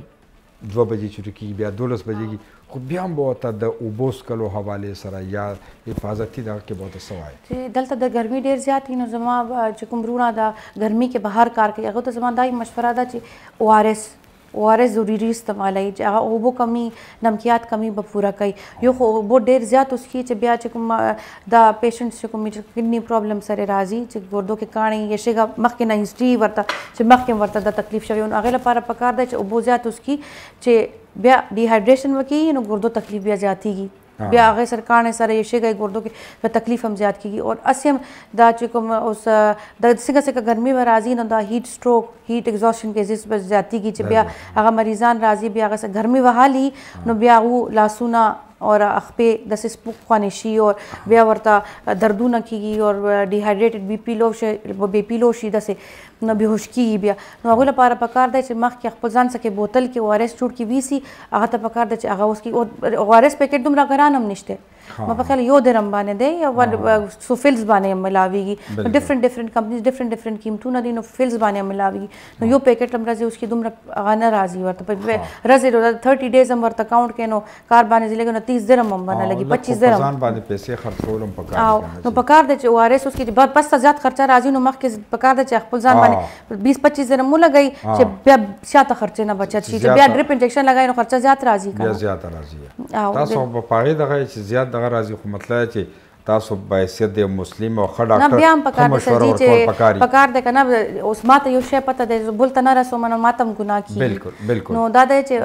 2 بجې چوټي کېږي بیا 12 بجې کېږي خو بیا هم به ورته د اوبو څښلو حوالې سره یا حفاظتي دغه کې به ورته څه وایي چې دلته د ګرمي ډېر زیات وي نو زما چې کوم وروڼه د ګرمي کې بهر کار کوي هغو ته زما دا مشوره ده چې او آر ایس ضروري استعمالوي چې هغه اوبو کمی نمکیات کمی به پوره کوي یو خو اوبو ډېر زیات وڅښي چې بیا چې کوم دا پیشنټس چې کوم کډني پرابلم سره راځي چې ګردو کې کاڼي یا شګه مخکې نه هسټري ورته چې مخکې ورته د تکلیف شوی نو هغې لپاره پکار دی چې اوبو زیات وڅښي چې بیا ډیهایډریشن وکړي نو ګردو تکلیف بیا زیاتېږي بیا هغې سره کاڼې سره یې شګی ګردو کې به تکلیف هم زیات کېږي او هسې هم دا چې کوم اوس د څنګه ګرمي به راځي نو دا هیټ سټروک هیټ ایگزاسشن کیسز به زیاتېږي چې بیا هغه مریضان راځي بیا هغه سره ګرمي وهالي نو بیا هغو لاسونه और خپې داسې سپوخوانې شي او بیا ورته دردونه کېږي او ډیهایډریټډ بی پي لو شي داسې نو بېهوش کېږي بیا نو هغوی لپاره پکار دی چې مخکې خپل ځان څخه بوتل کې او آر ایس جوړ کړي ویسي هغه ته پکار دی چې هغه اوس کې او آر ایس پیکټ دومره ګران هم نشته ما په خیال 1 درهم باندې دی یا سو فلز باندې ملاویږي ډیفرنٹ کمپنیز ډیفرنٹ قیمتونه دي نو فلز باندې ملاویږي نو یو پیکټ هم راځي اوس کې دومره هغه نه راځي ورته په ورځې 30 ډیز هم ورته کاونټ کړي نو کار باندې لګي نو 30 درهم هم باندې لګي 25 درهم ځان باندې پیسې خرڅول هم پکار نو پکار دی چې او آر ایس اوس کې بس زیات خرچه راځي نو مخکې پکار دی چې خپل ځان باندې 20-25 درهم مو لګي چې بیا شاته خرچه نه بچت شي چې بیا ډریپ انجکشن لګای نو خرچه زیات راځي بیا زیات راځي تاسو په پاره دغه چې زیات دغه راځي خو مطلب چې تاسو بایسید د مسلم او ښه ډاکټر نه بیا هم پکار دی چې پکار دی کنه اوس ماته یو شی پته دی بل ته نه رسوم نو ماته هم ګناه کیږي بالکل نو دا دی چې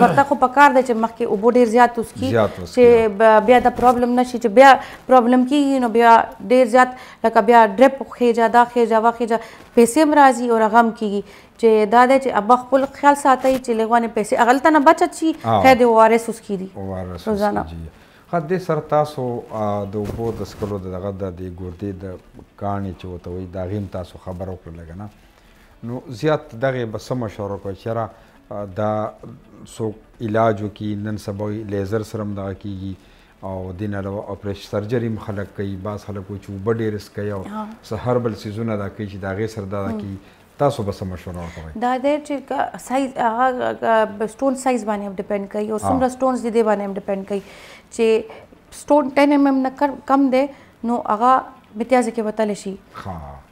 ورته خو پکار دی چې مخکې اوبه ډېر زیات اوس کی چې بیا د پرابلم نشي چې بیا پرابلم کیږي نو بیا ډېر زیات لکه بیا ډریپ خېجا دا خېجا پیسې هم راځي او رغم کیږي چې دا دی چې اب خپل خیال ساتي چې لغوانه پیسې اغلته نه بچت شي خیر دی او آر ایس اوس کی دي روزانه خدای سره تاسو د اوبو د سکلو دغه د ګردې د کاڼي چې وته وي دا غیم تاسو خبر وکړه لګنه نو زیات دغه به سم مشوره کوي چې دا سو علاج وکي نن سبا لیزر سره دغه کیږي او دین علاوه اپریشن سرجری مخلق کوي باز خلک چې وبډې ریسک کوي او سحر بل سيزونه دا کوي چې دا غي سره دا کوي تاسو به سم مشوره کوي دا د چې سایز هغه سټون سایز باندې ډیپند کوي او څومره سټونز دي باندې ډیپند کوي چې سټون 10 mm نه کم دی نو هغه امتیاز کې وتلی شي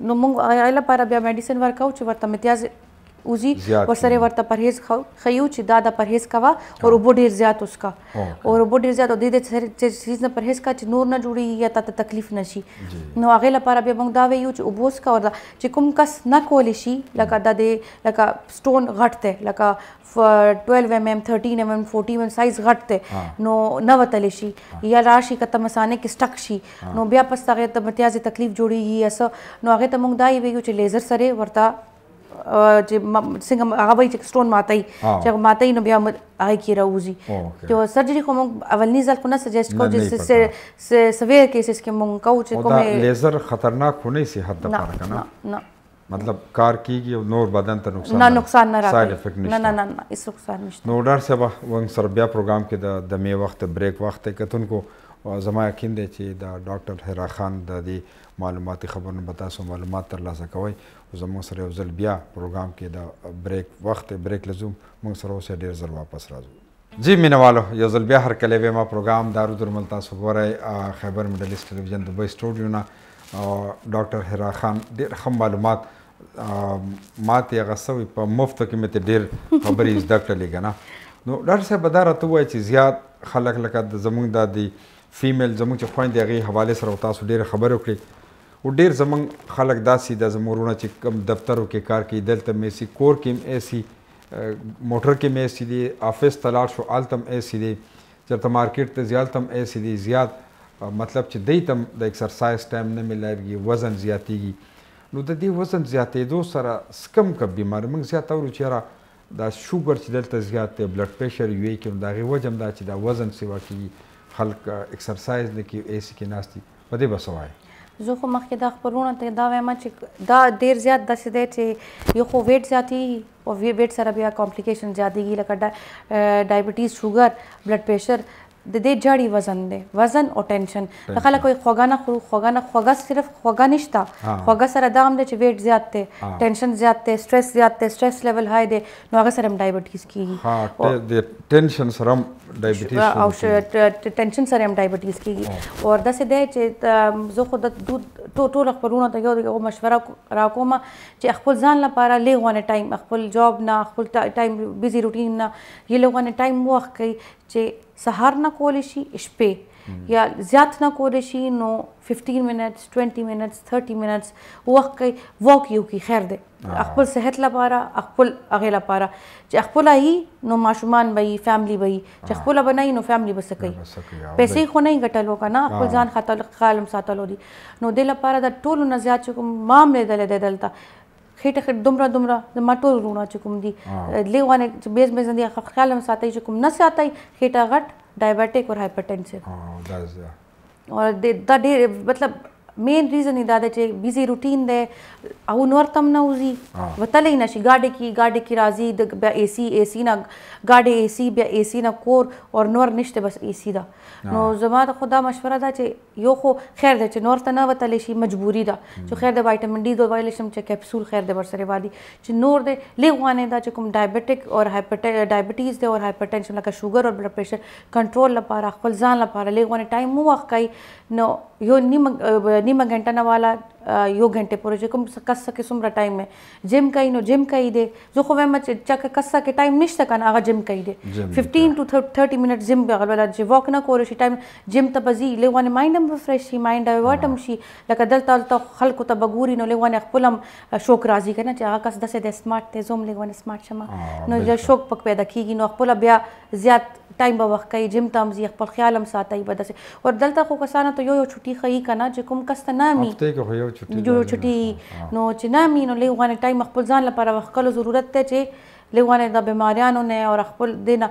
نو موږ هغه لپاره بیا میډیسن ورکوو چې ورته امتیاز وزي ورسره ورته پرهیز خیو چې دا د پرهیز کوا او اوبو ډیر زیات اس کا او اوبو ډیر زیات او د دې چیز نه پرهیز کا چې نور نه جوړي یا ته تکلیف نشي نو هغه لپاره به موږ دا ویو چې اوبوس کا ورته چې کوم کس نه کولی شي لکه د دې لکه سټون غټ ته لکه 12 mm 13 mm 14 mm سایز غټ ته نو نه وتلی شي یا راشي کته مسانه کې سټک شي نو بیا پس هغه ته امتیاز تکلیف جوړيږي اسه نو هغه ته موږ دا ویو چې لیزر سره ورته چې څنګه هغه وایي چې سټون ماتای چې ماتای نو بیا هغه کې راوځي چې سرجری خو موږ اولنی ځل کو نه سجیسټ کوو چې سویر کیسز کې موږ کوو چې کومه لیزر خطرناک خو نه سي حد تک کنه مطلب کار کیږي او نور بدن ته نقصان نه سایډ افیکټ نشته نه هیڅ نقصان نشته نو ډاکټر صاحب ون سر بیا پروګرام کې د می وخت بریک وخت کتونکو زما یقین دی چې دا ډاکټر حرا خان د دې معلوماتي خبرونه به تاسو معلومات ترلاسه کوئ او زموږ سره یو ځل بیا پروګرام کې د بریک وخت بریک لزوم موږ سره اوس ډېر ځل واپس راځو جی مینوالو یو ځل بیا هر کله ما پروګرام دارو درمل تاسو ګورئ خیبر مډل ایسټ ټلویزیون دبئی سټوډیو نه ډاکټر حرا خان ډېر ښه معلومات ماته هغه سوي په مفت کې مې ته ډېر خبرې زده کړلې که نه نو ډاکټر صاحب به دا راته ووایي چې زیات خلک لکه زموږ د فیمیل زموږ چې خویندې هغې حوالې سره تاسو ډېرې خبرې وکړې او ډېر زموږ خلک داسې د زموږ وروڼه چې کوم دفترو کې کار کوي دلته مې سي کور کې هم ایسي موټر کې مې ایسي دي آفس ته لاړ شو هلته هم ایسي دي چېرته مارکیټ ته ځي هلته هم ایسي دي زیات مطلب چې دوی ته هم د ایکسرسایز ټایم نه میلاږي وزن زیاتېږي نو د دې وزن زیاتېدو سره سکم که بیماري موږ زیات اورو چې یاره دا شوګر چې دلته زیات دی بلډ پریشر یوې کې نو د هغې وجه هم دا چې دا وزن سیوا کېږي خلک ایکسرسایز نه کوي ایسي کې ناست دي په دې به څه وایي زه خو مخکې دا خپلونه ته دا وایم چې دا ډېر زیات داسې دی چې یو خو ویټ زیاتېږي او ویټ سره بیا کمپلیکیشن زیاتېږي لکه ډایبټیز شوګر بلډ پریشر د دې جړی وزن دی وزن او ټینشن د خلک کوئی خوګانه خورو خوګه صرف خوګه نشته خوګه سره دا هم دی چې ویټ زیات دی ټینشن زیات دی سټرس زیات دی سټرس لیول هاي دی نو هغه سره هم ډایبټیز کیږي د ټینشن سره هم ډایبټیز او ټینشن سره هم ډایبټیز کیږي او داسې دی چې زه خو د ټول خبرونه ته یو مشوره راکوم چې خپل ځان لپاره لږونه ټایم خپل جاب نه خپل ټایم بیزی روټین نه یې لږونه ټایم وخت کوي چې سهار نه کولی شي شپې یا زیات نه کولی شي نو 15 منټس 20 منټس 30 منټس وخت کوي واک یو کی خیر دی خپل صحت لپاره خپل هغې لپاره چې خپله یي نو ماشومان به یي فیملی به یي چې خپله به نه یي نو فیملی به څه کوي پیسې خو نه یې ګټلو که نه خپل ځان خالم ساتلو دي نو دې لپاره د ټولو نه زیات چې کوم ما هم لیدلی دی دلته خېټه دومره زما ټول وروڼه چې کوم دي لیوانې چې بیز دي خیال هم ساتئ چې کوم نه ساتئ خېټه غټ ډایبټیک اور هایپرټنسیو اور دا ډېر مطلب مین ریزن دا دی چې بیزی روټین دی او نور تم نه وځي وتلی نشي ګاډي کې راځي د بیا اے سی نه ګاډي اے سی بیا اے سی نه کور اور نور نشته بس اے سی ده نو زما د خدا مشوره ده چې یو خو خیر ده چې نور ته نه وتلی شي مجبوري ده چې خیر د وایټامین ډي ویلی شم چې کیپسول خیر د ورسره وادي چې نور د لیغوانې ده چې کوم ډایبټیک اور ډایبټیز دی اور هایپرټنشن لکه شوګر اور بلډ پریشر کنټرول لپاره خپل ځان لپاره لیغوانې ټایم مو وخت کوي نو یو نیمه घंटा نه والا یو घंटे پورې چې کوم کس کې څومره ټایم ہے جم کوي نو جم کوي دی زه خو وایم چې کس کې ټایم نشته کنه هغه جم کوي دی 15 to 30 منټ جم بغل چې واک نه کول شي ټایم جم ته بزی لیوانه مایند هم فرش شي مایند ډایورټ هم شي لکه دلته خلکو ته بګوري نو لیوانه خپل هم شوق راځي کنه چې هغه کس دسه د سمارټ ته زوم لیوانه سمارټ شمه نو د شوق پک پیدا کیږي نو خپل بیا زیات ټایم به وخت کوي جم ته هم زی خپل خیال هم ساتي بدسه اور دلته خو کسانه ته یو چټي خي کنه چې کوم کس ته نامي جو چټي نو چې نامي نو لیوانه ټایم خپل ځان لپاره وخت کولو ضرورت ته چې لیوانه د بیماریانو نه او خپل دینه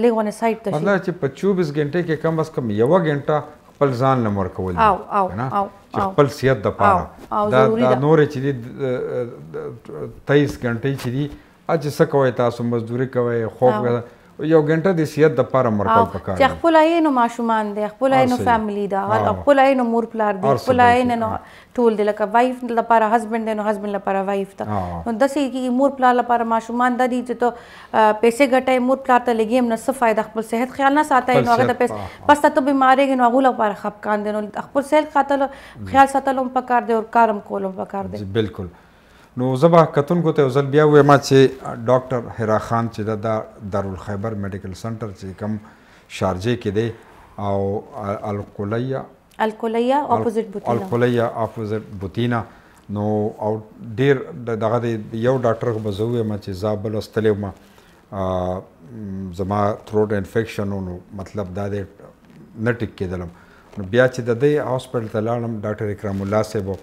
لیوانه سایت ته مطلب چې په 24 غنټه کې کم از کم یو غنټه خپل ځان لمر کول او خپل صحت د پاره دا نور چې 23 غنټه چې دي اځ څه کوي تاسو مزدوري کوي خوب یو غنټه د صحت د پاره مرکز پکاره چې خپل عینو ماشومان دي خپل عینو فیملی دا خپل عینو مور پلار دي خپل عینو ټول دي لکه وایف لپاره هسبند دی نو هسبند لپاره وایف ته نو داسې کې مور پلار لپاره ماشومان د دي چې ته پیسې ګټای مور پلار ته لګیم نه څه فائدہ خپل صحت خیال نه ساتي نو هغه د پیسې پس ته بیماری نو هغه لپاره خپکان دي نو خپل صحت خیال ساتلو پکار دي او کارم کولو پکار دي بالکل نو زبا کتونکو ته ځل بیا وایم چې ډاکټر حرا خان چې د دارالخیبر میډیکل سنټر چې کوم شارجه کې دی او الکولیا اپوزیټ بوتینا نو او ډیر دغه یو ډاکټر به زه وایم چې زابل استلم زما تھروټ انفیکشن نو مطلب دا دی نه ټیک کېدلم نو بیا چې د دې هاسپټل ته لاړم ډاکټر اکرام الله صاحب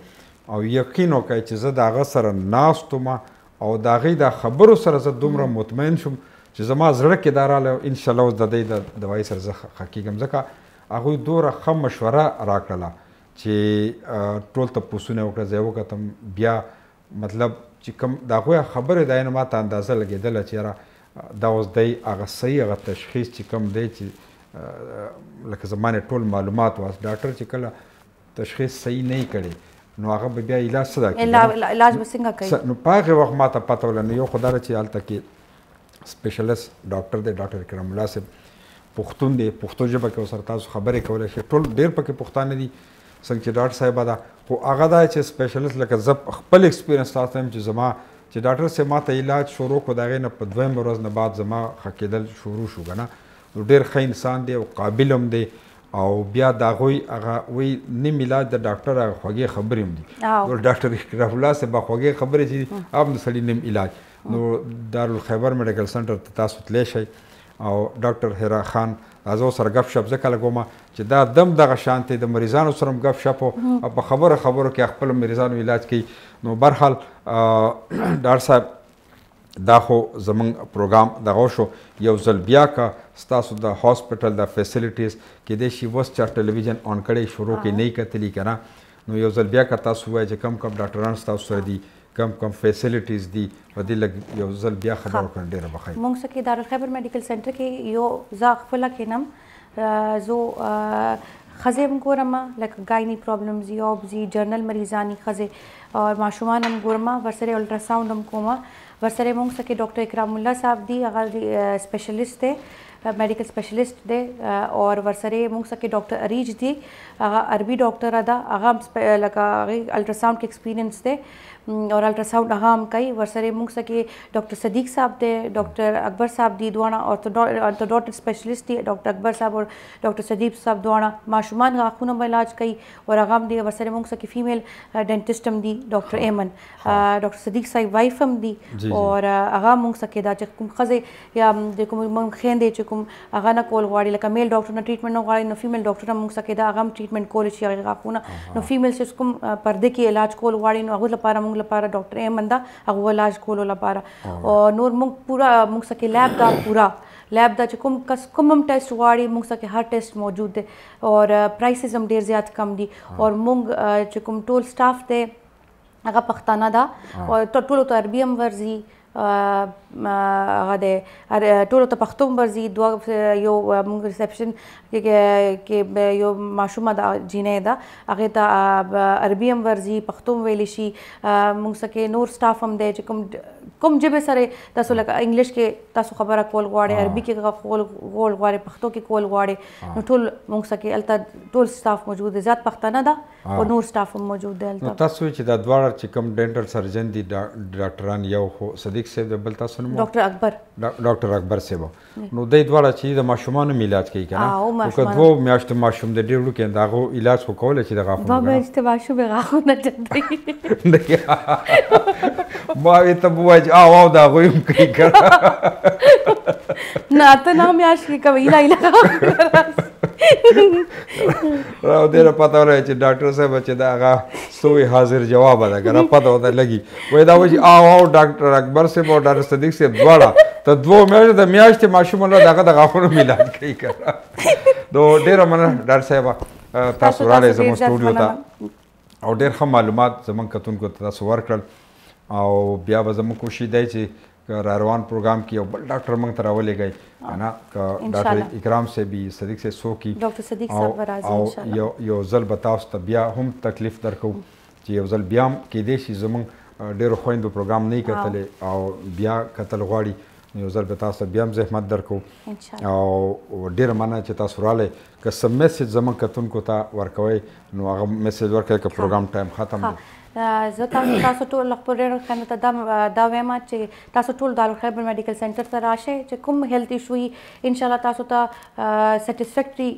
او یقین وکړئ چې زه د هغه سره ناست وم او د هغې د خبرو سره زه دومره مطمئن شوم چې زما زړه کې دا راغلی انشاءالله اوس د دې د دوایي سره زه ښه کېږم ځکه هغوی دومره ښه مشوره راکړله چې ټول تپوسونه یې وکړه زه یې وکتم بیا مطلب چې کوم د هغوی خبرې دا یې ماته اندازه لګېدله چې یاره دا اوس دی هغه صحیح هغه تشخیص چې کوم دی چې لکه زما نه ټول معلومات واس ډاکټر چې کله تشخیص صحیح نه کړي نو هغه به بیا علاج څه ده علاج به څنګه کوي نو په هغې وخت ما ته پته ولنه یو خو دا ده چې هلته کې سپیشلیست ډاکټر دی ډاکټر کرم الله صاحب پښتون دی پښتو ژبه کې ورسره تاسو خبرې کولی شئ ټول ډېر پکې پښتانه دي څنګه چې ډاکټر صاحبه ده خو هغه دا چې سپیشلیست لکه زه خپل ایکسپیرینس تاسو ته چې زما چې ډاکټر صاحب ما ته علاج شروع کړو د هغې نه په دویمه ورځ نه بعد زما ښه کېدل شروع شو که نه نو ډېر ښه انسان دی او قابل هم دی او بیا د هغوی هغه وایي نیم علاج د ډاکټر هغه خوږې خبرې هم دي ډاکټر اکرام الله صاحب خوږې خبرې چې دي هم د سړي نیم علاج نو دارالخیبر میډیکل سنټر ته تاسو تللی شئ او ډاکټر حرا خان زه سره گپ شپ ځکه لګوم چې دا دم دغه شانتې د مریضانو سره هم گپ شپ او په خبرو کې خپل مریضانو علاج کوي نو برحال ډاکټر صاحب دا خو زمونږ پروګرام دغه شو یو ځل بیا که ستاسو د هاسپټل د فیسیلیټیز کیدای شي اوس چا ټلویزیون آن کړی شروع کې نه کتلی که نه نو یو ځل بیا که تاسو ووایئ چې کم کم ډاکټران ستاسو سره دي کم کم فیسیلیټیز دي په دې لږ یو ځل بیا خبره وکړم ډېره به ښه موږ څه کې دارالخیبر میډیکل سنټر کې یو زه خپله کښېنم زه ښځې هم ګورم لکه ګایني پرابلمز دي اوبز دي جرنل مریضان دي ښځې او ماشومان هم ګورم ورسره الټراساؤنډ هم کوم ورسره موږ څه کې ډاکټر اکرام الله صاحب دي هغه سپیشلیست دی میډیکل سپیشلیست دی اور ورسره موږ څه کې ډاکټر اریج دي هغه عربي ډاکټر ده هغه لکه هغې الټراساؤنډ کې ایکسپیرینس دی اور الټراساؤنډ هغه هم کوي ورسره موږ څه کې ډاکټر صدیق صاحب دی ډاکټر اکبر صاحب دي دواړه اورتوډونټ سپیشلیست دي ډاکټر اکبر صاحب او ډاکټر صدیق صاحب دواړه ماشومان غاښونو به علاج کوي اور هغه هم دي ورسره موږ څه کې فیمیل ډینټسټ هم دي ډاکټر ایمن ډاکټر صدیق صاحب وایف هم دي اور هغه موږ څه کې دا چې کوم ښځې یا د کوم خویندې چې کوم هغه نه کول غواړي لکه میل ډاکټر نه ټریټمنټ نه غواړي نو فیمیل ډاکټر موږ څخه دا هغه ټریټمنټ کولی شي هغه غاښونه نو فیمیل چې کوم پرده کې علاج کول غواړي نو هغه لپاره موږ لپاره ډاکټر ایمن دا هغه علاج کولو لپاره او نور موږ پورا موږ څخه لیب دا پورا لیب دا چې کوم کس کوم ټیسټ غواړي موږ څخه هر ټیسټ موجود دی او پرایسز هم ډیر زیات کم دي او موږ چې کوم ټول سټاف دی هغه پښتانه دا او ټولو ته عربي هم ورزي هغه دی ټولو ته پښتو هم ورزي یو موږ ریسپشن کې یو ماشومه ده جینۍ ده هغې ته عربي هم ورزي پښتو هم ویلی شي موږ څخه نور سټاف هم دی چې کوم ژبې سره تاسو لکه انګلیش کې تاسو خبره کول غواړئ عربي کې کول غواړئ پښتو کې کول غواړئ نو ټول موږ څخه هلته ټول سټاف موجود دی زیات پښتانه ده او نور سټاف هم موجود دی هلته تاسو چې دا دواړه چې کوم ډینټل سرجن دي ډاکټران یو خو صدیق صاحب د بل تاسو نوم ډاکټر اکبر صاحب نو دوی دواړه چې د ماشومانو علاج کوي کنه نو که دوه میاشتې ماشوم د ډېر وړوکی د هغو علاج خو کولی چې د غاښونو دوه میاشتې ماشوم یې غاښونه جدوي ما ورته ووایه چې او د هغوی هم کوي که نه ته نه میاشت کې کوي ایله راو ډېره پته ولګي چې ډاکټر صاحب چې د هغه سوی حاضر جواب ده که نه پته ورته لګي وایي دا وایي چې او ډاکټر اکبر صاحب او ډاکټر صدیق صاحب دواړه ته دوه میاشتې د میاشتې ماشوم له دغه د غاښونو علاج کوي که نو ډېره مننه ډاکټر صاحب تاسو راغلی زموږ سټوډیو ته او ډېر ښه معلومات زموږ کتونکو ته تاسو ورکړل او بیا به زموږ کوشش دی چې را روان پروګرام کې یو بل ډاکټر موږ ته راولېږئ که نه که ډاکټر اکرام صاحب وي صدیق صاحب څوک وي او یو ځل به تاسو ته بیا هم تکلیف درکوو چې یو ځل بیا هم کیدای شي زموږ ډېرو خویندو پروګرام نه یې کتلی او بیا کتل غواړي یو ځل به تاسو ته بیا هم زحمت درکوو او ډېره مننه چې تاسو راغلی که څه میسج زموږ کتونکو ته ورکوئ نو هغه میسج ورکړئ که پروګرام ټایم ختم دی زه تاسو ټول خپل ډېر خنده ته دا وایم چې تاسو ټول دارالخیبر میډیکل سنټر ته راشئ چې کوم هیلث ایشو وي انشاءالله تاسو ته سیټسفیکټري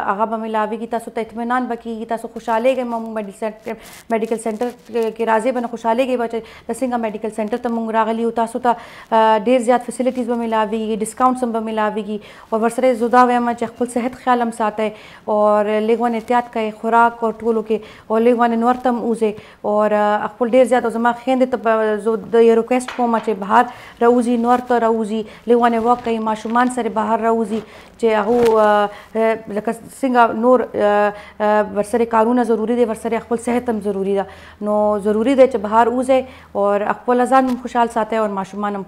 هغه به میلاویږي تاسو ته اطمینان به کېږي تاسو خوشحالېږئ موږ میډیکل سنټر کې راځئ به نه خوشحالېږئ به چې د څنګه میډیکل سنټر ته موږ راغلي یو تاسو ته ډېر زیات فیسلیټیز به میلاویږي ډسکاونټس هم به میلاویږي او ورسره زه دا وایم چې خپل صحت خیال هم ساتئ اور لږ ونه احتیاط کوئ خوراک او ټولو کې او لږ ونه نور ته هم وځئ اور خپل ډېر زیات زما خویندې ته زه د یو ریکویسټ کوم چې بهر راوځي نور ته راوځي لږ ونه واک کوي ماشومان سره بهر راوځي چې هغو لکه څنګه نور ورسره کارونه ضروري دی ورسره خپل صحت هم ضروري ده نو ضروري دی چې بهر وځئ اور خپل ځان هم خوشحال ساتئ او ماشومان هم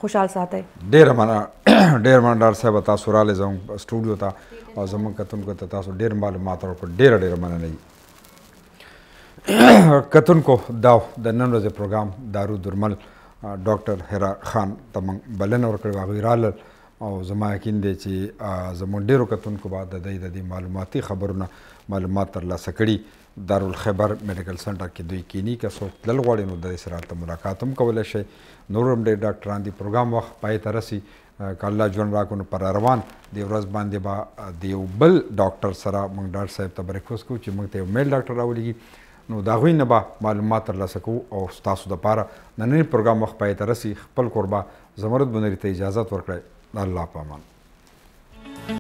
خوشحال ساتئ ډېره مننه ډاکټر صاحب تاسو راغلی زموږ سټوډیو ته او زموږ کتونکو ته تاسو ډېر معلومات ورکړل ډېره مننه کتونکو دا د نن ورځې پروګرام دارو درمل ډاکټر حرا خان ته موږ بلنه ورکړې هغوی رالل او زما یقین دی چې زموږ ډېرو کتونکو به د دې معلوماتي خبرونه معلومات ترلاسه کړي دارالخیبر میډیکل سنټر کې دوی کینی که څوک تلل غواړي نو د دې سره هلته ملاقات هم کولی شئ نور هم ډېر ډاکټران دي پروګرام وخت پای ته رسي که الله ژوند راکړو نو پر روان د ورځ باندې به د یو بل ډاکټر سره موږ ډاکټر صاحب ته به ریکوست کوو چې موږ ته یو میل ډاکټر راولېږي نو د هغوی نه به معلومات ترلاسه کوو او ستاسو دپاره نننی پروګرام وخت پای ته رسي خپل کوربه زمرد بنري ته اجازت ورکړئ الله په امان